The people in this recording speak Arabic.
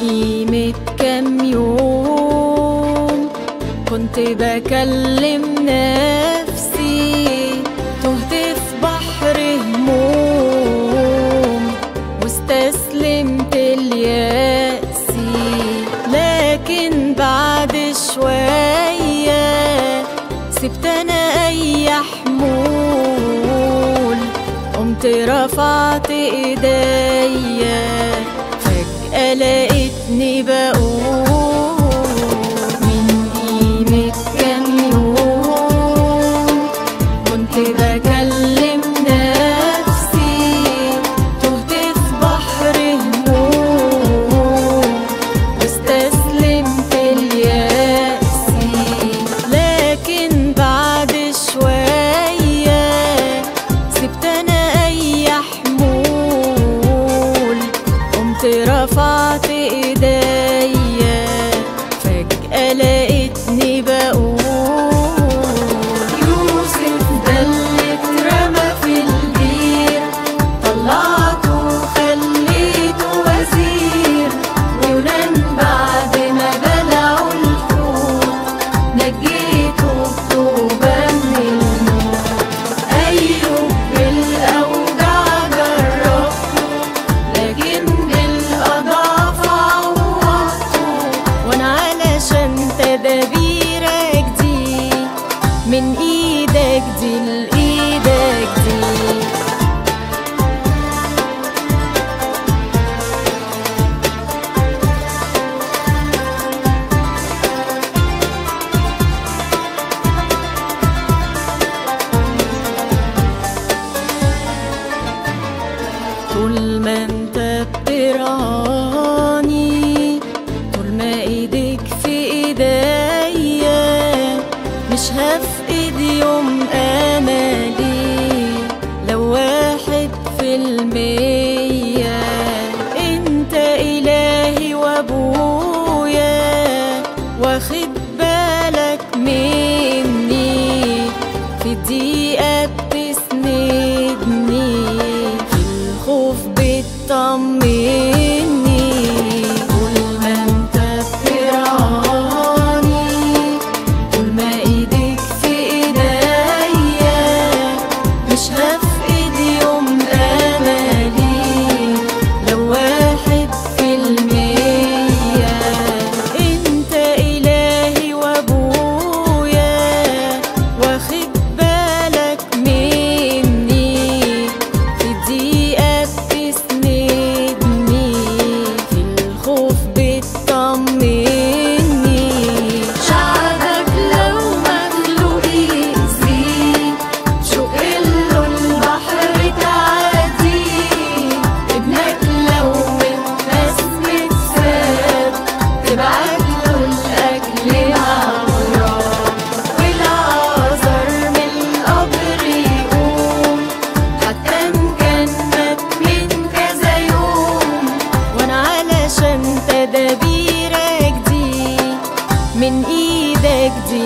قيمة كام يوم كنت بكلم نفسي، تهت في بحر هموم واستسلمت ليأسي. لكن بعد شوية سبت أنا أي حمول، قمت رفعت إيديا، فجأة لقيتني بقول من قيمة كام يوم كنت بكلم نفسي، تهت في بحر هموم واستسلمت ليأسي. لكن بعد شوية سبت أنا أي حمول، قمت رفعت ايديا، فجأة لقيتني بقول يوسف ده اللي اترمى في البير، طلعته وخليته وزير، ويونان بعد ما بلعوا الحوت نجيته بطوبة من الموت. أيوب بالأوجاع جربته، لكن تدابيرك دي من ايدك دي لايدك دي. طول ما انت بترعاني، طول ما ايدك في ايديا، مش هفقد يوم املي لو 1%. انت الهي وابويا، واخد بالك مني، في الدقيقة بتسندني، في الخوف بتطمني. طول ما انت بترعاني، طول ما ايدك في ايديا، مش هفقد يوم املي لو 1%. انت الهي وابويا، واخد بالك مني، في الدقيقة بتسندني، في الخوف بتطمني. شعبك لو مخلوق يأذيه، شق له البحر تعديه. ابنك لو من ناس متساب، تبعت له الأكل مع غراب. والعذر من القبر يقوم، حتى إن كان مات من كذا يوم. وأنا علشان تدابيرك دي من ايدك دي